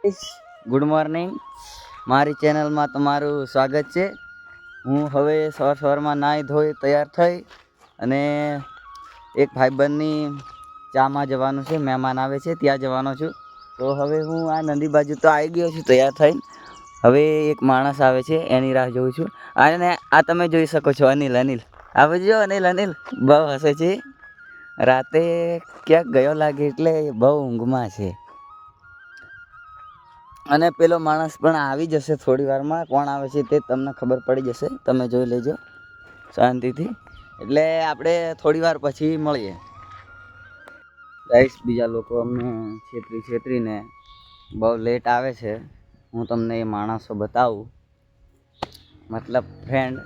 Good morning, મારી ચેનલમાં તમારું સ્વાગત છે. હું હવે સવારમાં નાહી ધોઈ તૈયાર થઈ અને એક ભાઈબંધની ચામાં જવાનું છે, મહેમાન આવે છે ત્યાં જવાનો છું. તો હવે હું આ નદી બાજુ તો આવી ગયો છું તૈયાર થઈને. હવે એક માણસ આવે છે એની રાહ જોઉં છું. અને આ તમે જોઈ શકો છો અનિલ આવે જો અનિલ બહુ હસે છે. રાતે ક્યાંક ગયો લાગે એટલે બહુ ઊંઘમાં છે. અને પેલો માણસ પણ આવી જશે થોડી વારમાં. કોણ આવે છે તે તમને ખબર પડી જશે, તમે જોઈ લેજો શાંતિથી. એટલે આપણે થોડી વાર પછી મળીએ. ગાઈસ, બીજા લોકો અમને છેતરીને બહુ લેટ આવે છે. હું તમને એ માણસો બતાવું, મતલબ ફ્રેન્ડ.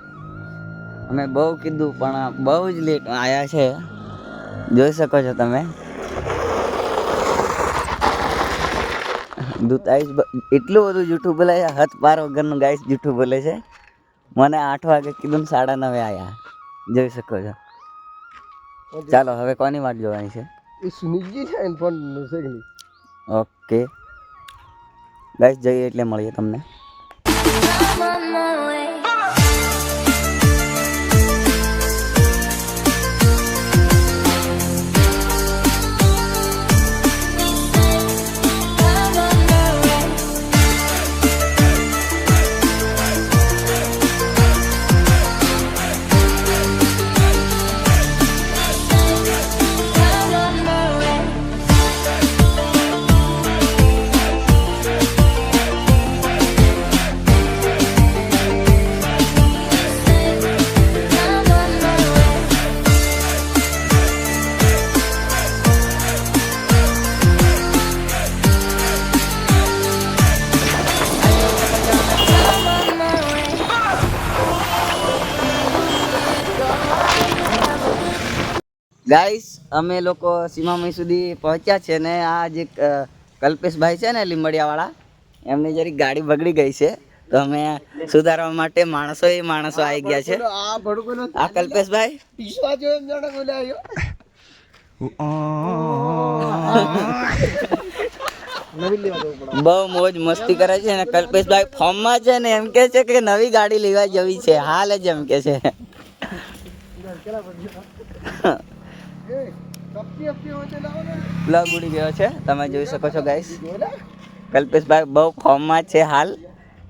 અમે બહુ કીધું પણ બહુ જ લેટ આવ્યા છે, જોઈ શકો છો તમે. દૂતાઈશ એટલું બધું જૂઠું બોલે છે, હદ પાર વગરનું. ગાઈસ જૂઠું બોલે છે. મને 8 વાગે કીધું ને 9:30 આવ્યા, જોઈ શકો છો. ચાલો હવે કોની વાત જોવાની છે? ઓકે ગાઈસ, જઈએ એટલે મળીએ તમને. ગાઈસ, અમે લોકો સીમામઈ સુધી પહોંચ્યા છે ને આ જે કલ્પેશભાઈ છે ને લીંબડિયાવાળા, એમની જરીક ગાડી બગડી ગઈ છે. તો અમે સુધારવા માટે માણસો આવી ગયા છે. આ કલ્પેશભાઈ બહુ મોજ મસ્તી કરે છે અને કલ્પેશભાઈ ફોર્મમાં છે ને એમ કે છે કે નવી ગાડી લેવા જવી છે હાલ જ, એમ કે છે. પ્લગ ઉડી ગયો છે, તમે જોઈ શકો છો ગાઈસ. કલ્પેશભાઈ બહુ ફોર્મમાં છે હાલ,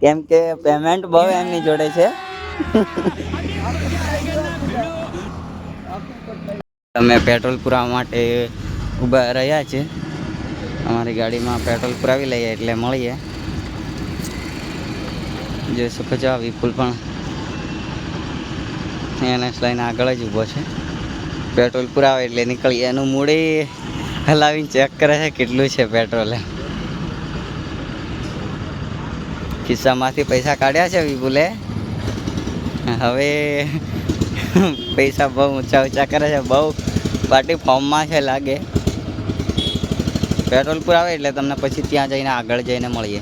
કેમ કે પેમેન્ટ બહુ એમની જોડે છે. અમે પેટ્રોલ પુરાવા માટે ઊભા રહ્યા છે. અમારી ગાડીમાં પેટ્રોલ પુરાવી લઈએ એટલે મળીએ. જોઈ શકો છો વિપુલ પણ એને લઈને આગળ જ ઊભો છે. પેટ્રોલ પુરાવે એટલે નીકળીએ. એનું મૂડી હલાવીને ચેક કરે છે કેટલું છે પેટ્રોલ. ખિસ્સામાંથી પૈસા કાઢ્યા છે વિપુલે. હવે પૈસા બહુ ઊંચા કરે છે, બહુ પાર્ટી ફોર્મમાં છે લાગે. પેટ્રોલ પુરાવે એટલે તમને પછી ત્યાં જઈને આગળ જઈને મળીએ.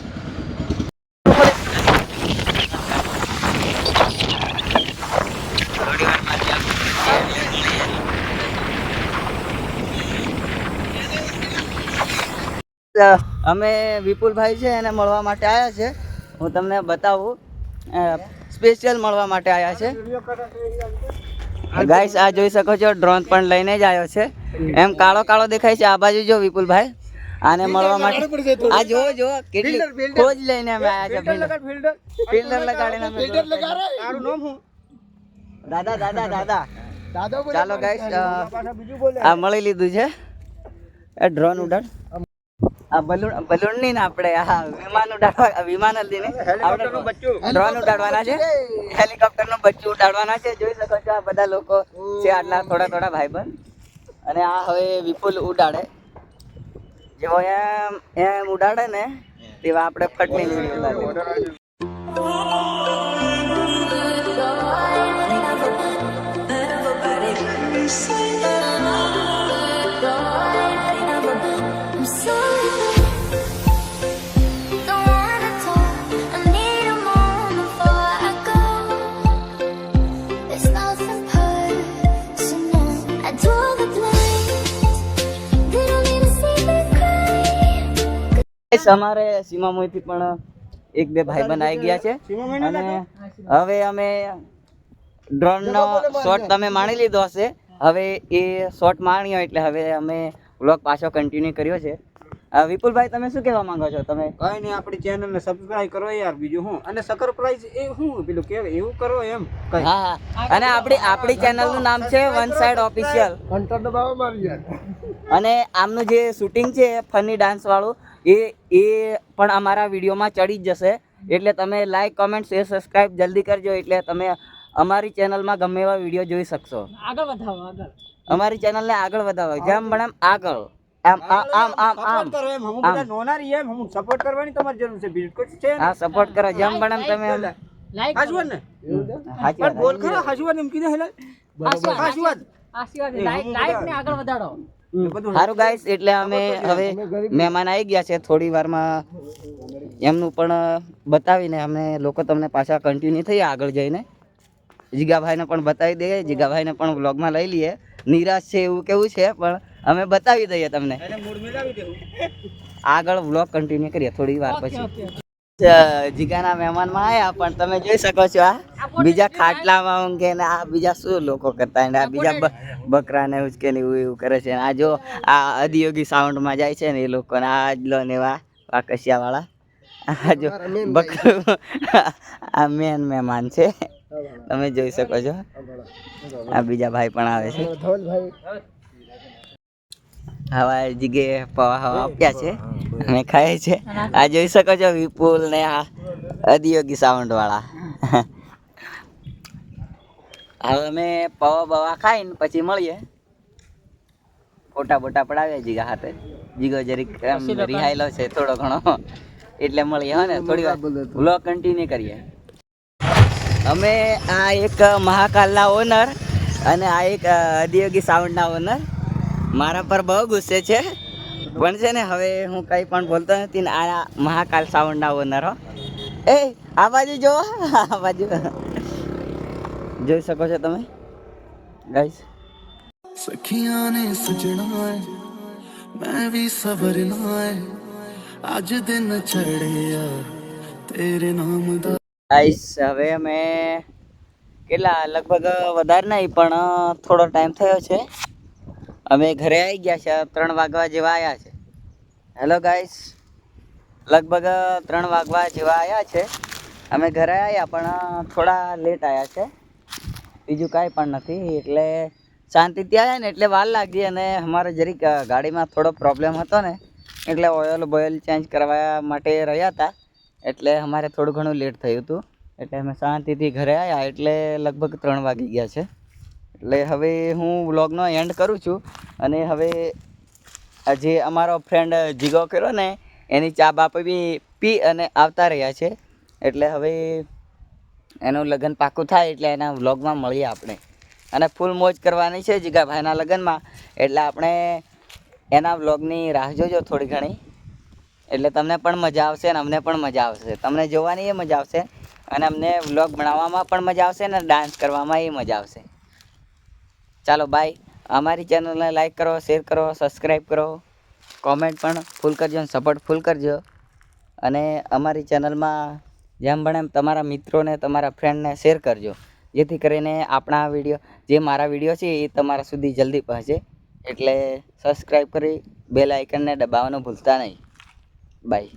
અમે વિપુલભાઈ છે એને મળવા માટે આવ્યા છે. હું તમને બતાવું, સ્પેશિયલ મળવા માટે આવ્યા છે. ગાઈસ, આ જોઈ શકો છો ડ્રોન પણ લઈને જ આવ્યો છે. એમ કાળો દેખાય છે. આ બાજુ જો વિપુલભાઈ, આને મળવા માટે આ જો કેટલી ખોજ લઈને અમે આવ્યા છે. ફિલ્ટર લગાડીને દાદા ચાલો ગાઈસ, આ મળી લીધું છે. ડ્રોન ઉડાડ, આ બલૂન ની ને આપણે આ વિમાન જ લઈને ડ્રોન ઉડાડવાના છે. હેલિકોપ્ટર નું બચ્ચું ઉડાડવાના છે. જોઈ શકો છો આ બધા લોકો છે, આટલા થોડા ભાઈબંધ. અને આ હવે વિપુલ ઉડાડે. જેવો એમ ઉડાડે ને તેવા આપણે ફટની ઉડાડે. ગાઈસ અમારે સીમામોઈથી પણ એક બે ભાઈબંધ આવી ગયા છે અને હવે અમે ડ્રોનનો શોટ તમે માણી લીધો હશે. હવે એ શોટ માણ્યો એટલે હવે અમે વ્લોગ પાછો કન્ટિન્યુ કર્યો છે. વિપુલભાઈ તમે શું કહેવા માંગો છો? તમે કઈ નહીં, આપણી ચેનલને સબસ્ક્રાઇબ કરો યાર, બીજું શું, અને સરપ્રાઈઝ એ શું પેલું કે એવું કરો એમ કઈ. હા અને આપણી ચેનલનું નામ છે વન સાઈડ ઓફિશિયલ. ઘંટો દબાવો મારી યાર. અને આમનું જે શૂટિંગ છે ફની ડાન્સ વાળું એ પણ અમારા વિડીયોમાં ચડી જ જશે. એટલે તમે લાઈક કોમેન્ટ શેર સબસ્ક્રાઇબ જલ્દી કરજો એટલે તમે અમારી ચેનલમાં ગમે એવા વિડીયો જોઈ શકશો. આગળ વધાવો, આગળ અમારી ચેનલને આગળ વધાવો, જેમ બને એમ આગળ. આમ કરો એમ, હમ બધા નોના રહી એમ, હમ સપોર્ટ કરવાની તમારી જરૂર છે, બીજું કશું છે હા સપોર્ટ કરો જેમ બને એમ તમે લાઈક હાજવાન ને સાચી પણ બોલ વાત. ખરા હાજવાન એમ કીધું હેલા હાજવાન આશીર્વાદ લાઈક ને આગળ વધારો. બધું સારું ગાઈસ, એટલે અમે હવે મહેમાન આવી ગયા છે, થોડી વારમાં એમનું પણ બતાવીને અમે લોકો તમને પાછા કન્ટિન્યુ થઈએ આગળ જઈને. જીગાભાઈને પણ બતાવી દઈએ, જીગાભાઈને પણ વ્લોગમાં લઈ લઈએ. નિરાશ છે એવું કેવું છે પણ અમે બતાવી દઈએ તમને. એને મૂડ મિલાવી દેવું. આગળ વ્લોગ કન્ટિન્યુ કરીએ થોડી વાર ઓકે પછી. ઓકે. જીગાના મહેમાનમાં આવ્યા પણ તમે જોઈ શકો છો આ બીજા ખાટલામાં ઊંઘે ને આ બીજા શું લોકો કરતા ને આ બીજા બકરાને ઉચકે ને એવું કરે છે. આ જો આ અધિયોગી સાઉન્ડમાં જાય છે ને એ લોકોને આ જ લો ને એવા આ કશિયાવાળા આ જો બકરું આ મેન મહેમાન છે તમે જોઈ શકો છો. આ બીજા ભાઈ પણ આવે છે. હવા જીગે પવા હવા આપ્યા છે અમે ખાઈએ છે. આ જોઈ શકો છો વિપુલ ને આ અધિયોગી સાઉન્ડ વાળા. હવે અમે પવા બવા ખાઈને પછી મળીએ, ફોટા બોટા પડાવ્યા જીગા હાથે. જીગો જરીક રિહાયેલો છે થોડો ઘણો એટલે મળીએ હો ને થોડી વાર વ્લોગ કન્ટિન્યુ કરીએ. અમે આ એક મહાકાલના ઓનર અને આ એક અધિયોગી સાઉન્ડના ઓનર મારા પર બહુ ગુસ્સે છે પણ છે ને હવે હું કંઈ પણ બોલતો નથી ને આ મહાકાલ સાઉન્ડના ઓનર હો. એ આ બાજુ જો, આ બાજુ જોઈ શકો છો તમે ગાઈસ. सखियां ने सजना मैं भी सवरना आज दिन चढ़े यार तेरे नाम दा. ગાઈસ હવે અમે કેટલા લગભગ વધારે નહીં પણ થોડો ટાઈમ થયો છે. અમે ઘરે આવી ગયા છે, 3 વાગવા જેવા આવ્યા છે. હેલો ગાઈસ, લગભગ 3 વાગવા જેવા આવ્યા છે. અમે ઘરે આવ્યા પણ થોડા લેટ આવ્યા છે, બીજું કાંઈ પણ નથી. એટલે શાંતિથી આવ્યા ને એટલે વાર લાગી અને અમારે જરીક ગાડીમાં થોડો પ્રોબ્લેમ હતો ને એટલે ઓઇલ ચેન્જ કરવા માટે રહ્યા હતા એટલે અમારે થોડું ઘણું લેટ થયું હતું. એટલે અમે શાંતિથી ઘરે આવ્યા એટલે લગભગ 3 વાગી ગયા છે. એટલે હવે હું વ્લોગનો એન્ડ કરું છું અને હવે જે અમારો ફ્રેન્ડ જીગો કર્યો ને એની ચા બાપ બી પી અને આવતા રહ્યા છે. એટલે હવે એનું લગ્ન પાકું થાય એટલે એના વ્લોગમાં મળીએ આપણે. અને ફૂલ મોજ કરવાની છે જીગાભાઈના લગ્નમાં એટલે આપણે એના વ્લોગની રાહ જોજો થોડી ઘણી. એટલે તમને પણ મજા આવશે અને અમને પણ મજા આવશે. તમને જોવાની એ મજા આવશે અને અમને વ્લોગ બનાવવામાં પણ મજા આવશે અને ડાન્સ કરવામાં એ મજા આવશે. ચાલો બાય. અમારી ચેનલને લાઈક કરો, શેર કરો, સબસ્ક્રાઈબ કરો, કોમેન્ટ પણ ફૂલ કરજો અને સપોર્ટ ફૂલ કરજો. અને અમારી ચેનલમાં જેમ બને એમ તમારા મિત્રોને તમારા ફ્રેન્ડને શેર કરજો જેથી કરીને આપણા વિડીયો જે મારા વિડીયો છે એ તમારા સુધી જલ્દી પહોંચે. એટલે સબસ્ક્રાઈબ કરી બેલ આઇકનને દબાવવાનું ભૂલતા નહીં. બાય.